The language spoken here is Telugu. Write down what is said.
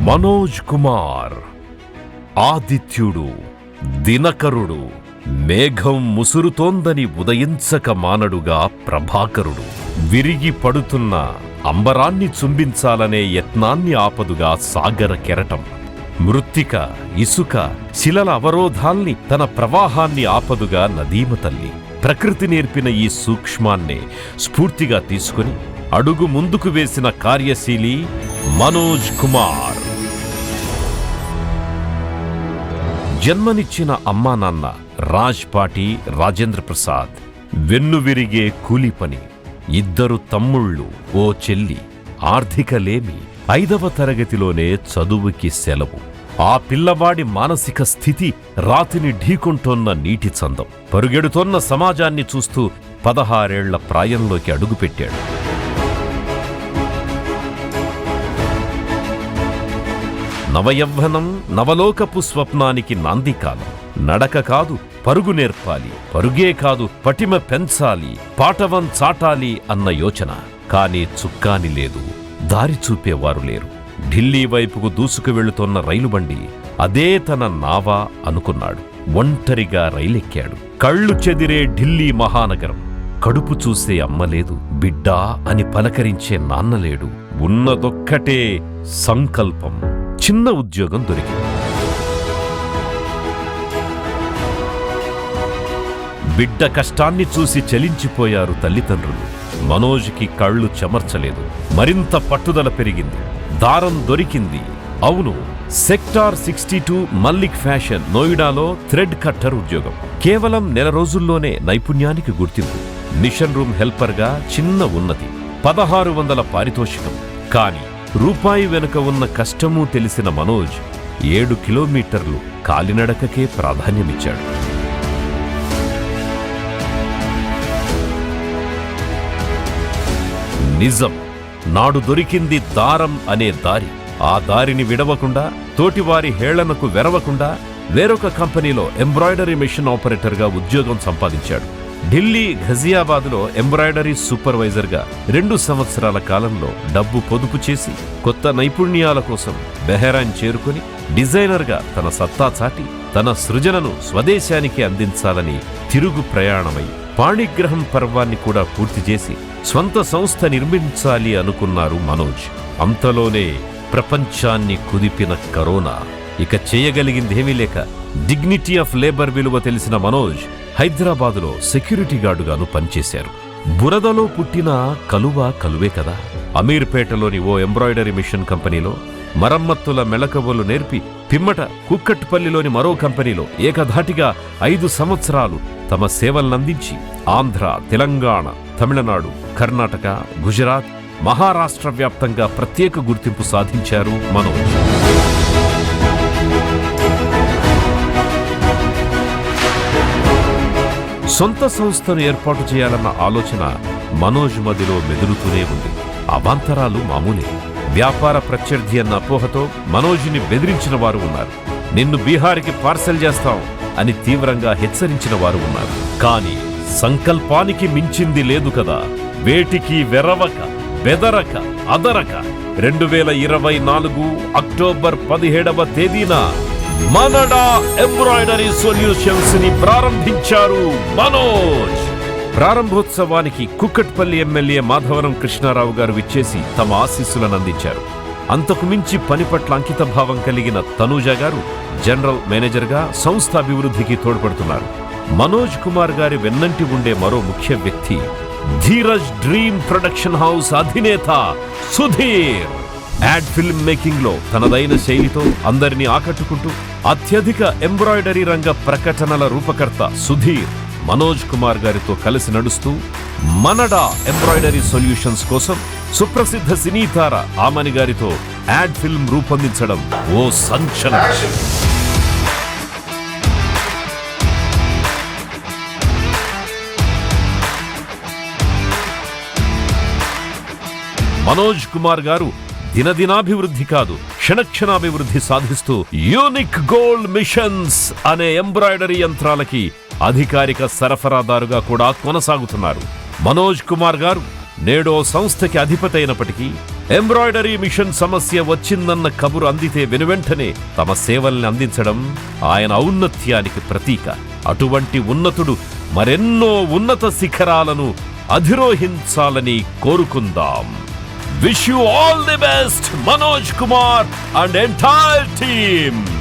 మనోజ్ కుమార్ ఆదిత్యుడు, దినకరుడు, మేఘం ముసురుతోందని ఉదయించక మానడుగా ప్రభాకరుడు, విరిగి పడుతున్న అంబరాన్ని చుంబించాలనే యత్నాన్ని ఆపదుగా సాగర కెరటం, మృత్తిక, ఇసుక, శిలల అవరోధాల్ని తన ప్రవాహాన్ని ఆపదుగా నదీమ తల్లి. ప్రకృతి నేర్పిన ఈ సూక్ష్మాన్నే స్ఫూర్తిగా తీసుకుని అడుగు ముందుకు వేసిన కార్యశీలి మనోజ్ కుమార్. జన్మనిచ్చిన అమ్మా నాన్న రాజ్ పాటి, రాజేంద్ర ప్రసాద్. వెన్నువిరిగే కూలి పని, 2 తమ్ముళ్ళు, ఓ చెల్లి. ఆర్థిక లేమి, 5వ తరగతిలోనే చదువుకి సెలవు. ఆ పిల్లవాడి మానసిక స్థితి రాతిని ఢీకొంటోన్న నీటి చందం. పరుగెడుతోన్న సమాజాన్ని చూస్తూ 16 ఏళ్ల ప్రాయంలోకి అడుగుపెట్టాడు. నవయవ్వనం, నవలోకపు స్వప్నానికి నాందికాలం. నడక కాదు పరుగు నేర్పాలి, పరుగే కాదు పటిమ పెంచాలి, పాటవం చాటాలి అన్న యోచన. కానీ చుక్కాని లేదు, దారి చూపేవారు లేరు. ఢిల్లీ వైపుకు దూసుకు వెళుతోన్న రైలుబండి అదే తన నావా అనుకున్నాడు. ఒంటరిగా రైలెక్కాడు. కళ్ళు చెదిరే ఢిల్లీ మహానగరం. కడుపు చూసే అమ్మలేదు, బిడ్డా అని పలకరించే నాన్నలేడు. ఉన్నదొక్కటే సంకల్పం. చిన్న ఉద్యోగం దొరికింది. బిడ్డ కష్టాన్ని చూసి చలించిపోయారు తల్లిదండ్రులు. మనోజ్కి కళ్ళు చెమర్చలేదు. మరింత పట్టుదల పెరిగింది. దారం దొరికింది. అవును, సెక్టార్ 62 మల్లిక్ ఫ్యాషన్ నోయిడాలో థ్రెడ్ కట్టర్ ఉద్యోగం. కేవలం 1 నెల రోజుల్లోనే నైపుణ్యానికి గుర్తింపు. మిషన్ రూమ్ హెల్పర్గా చిన్న ఉన్నతి, 1600 పారితోషికం. కాని రూపాయి వెనుక ఉన్న కష్టమూ తెలిసిన మనోజ్ 7 కిలోమీటర్లు కాలినడకకే ప్రాధాన్యమిచ్చాడు. నిజం, నాడు దొరికింది దారం అనే దారి. ఆ దారిని విడవకుండా, తోటివారి హేళనకు వెరవకుండా వేరొక కంపెనీలో ఎంబ్రాయిడరీ మెషిన్ ఆపరేటర్గా ఉద్యోగం సంపాదించాడు. ఢిల్లీ, ఘజియాబాద్లో ఎంబ్రాయిడరీ సూపర్వైజర్గా 2 సంవత్సరాల కాలంలో డబ్బు పొదుపు చేసి కొత్త నైపుణ్యాల కోసం బెహ్రాన్ చేరుకుని డిజైనర్గా తన సత్తా చాటి తన సృజనను స్వదేశానికి అందించాలని తిరుగు ప్రయాణమై పాణిగ్రహం పర్వాన్ని కూడా పూర్తి చేసి స్వంత సంస్థ నిర్మించాలి అనుకున్నారు మనోజ్. అంతలోనే ప్రపంచాన్ని కుదిపిన కరోనా. ఇక చేయగలిగిందేమీ లేక డిగ్నిటీ ఆఫ్ లేబర్ విలువ తెలిసిన మనోజ్ హైదరాబాదులో సెక్యూరిటీ గార్డుగాను పనిచేశారు. బురదలో పుట్టిన కలువే కదా. అమీర్పేటలోని ఓ ఎంబ్రాయిడరీ మిషన్ కంపెనీలో మరమ్మత్తుల మెళకువలు నేర్పి పిమ్మట కుక్కట్పల్లిలోని మరో కంపెనీలో ఏకధాటిగా 5 సంవత్సరాలు తమ సేవలనందించి ఆంధ్ర, తెలంగాణ, తమిళనాడు, కర్ణాటక, గుజరాత్, మహారాష్ట్ర వ్యాప్తంగా ప్రత్యేక గుర్తింపు సాధించారు మనోజ్. సొంత సంస్థను ఏర్పాటు చేయాలన్న ఆలోచన మనోజ్ మదిలో మెదులుతూనే ఉంది. అవాంతరాలు మామూలే. వ్యాపార ప్రత్యర్థి అన్న అపోహతో మనోజ్ని బెదిరించిన వారు ఉన్నారు. నిన్ను బీహార్కి పార్సెల్ చేస్తాం అని తీవ్రంగా హెచ్చరించిన వారు ఉన్నారు. కానీ సంకల్పానికి మించింది లేదు కదా. వేటికి వెరవక, బెదరక, అదరక 2024 అక్టోబర్ 17వ తేదీన మనడా ఎంబ్రాయిడరీ సొల్యూషన్స్ ని ప్రారంభించారు మనోజ్. ప్రారంభోత్సవానికి కుక్కట్పల్లి ఎమ్మెల్యే మాధవరం కృష్ణారావు గారు విచ్చేసి తమ ఆశీస్సులను అందించారు. అంతకు మించి పని పట్ల అంకితభావం కలిగిన తనూజ గారు జనరల్ మేనేజర్గా సంస్థ అభివృద్ధికి తోడ్పడుతున్నారు. మనోజ్ కుమార్ గారి వెన్నంటి ఉండే మరో ముఖ్య వ్యక్తి ధీరజ్ డ్రీమ్ ప్రొడక్షన్ హౌస్ అధినేత సుధీర్. యాడ్ ఫిల్మ్ మేకింగ్ లో తనదైన శైలితో అందరినీ ఆకట్టుకుంటూ అత్యధిక ఎంబ్రాయిడరీ రంగ ప్రకటనల రూపకర్త సుధీర్ మనోజ్ కుమార్ గారితో కలిసి నడుస్తూ మనడా ఎంబ్రాయిడరీ సొల్యూషన్స్ కోసం సుప్రసిద్ధ సినీతార ఆమని గారితో యాడ్ ఫిల్మ్ రూపొందించడం ఓ సంచలనం. మనోజ్ కుమార్ గారు దినదినాభివృద్ధి కాదు, క్షణక్షణాభివృద్ధి సాధిస్తూ యూనిక్ గోల్డ్ మిషన్స్ అనే ఎంబ్రాయిడరీ యంత్రాలకి అధికారిక సరఫరాదారుగా కూడా కొనసాగుతున్నారు. మనోజ్ కుమార్ గారు నేడో సంస్థకి అధిపతి అయినప్పటికీ ఎంబ్రాయిడరీ మిషన్ సమస్య వచ్చిందన్న కబురు అందితే వెనువెంటనే తమ సేవల్ని అందించడం ఆయన ఔన్నత్యానికి ప్రతీక. అటువంటి ఉన్నతుడు మరెన్నో ఉన్నత శిఖరాలను అధిరోహించాలని కోరుకుందాం. Wish you all the best, Manoj Kumar and entire team.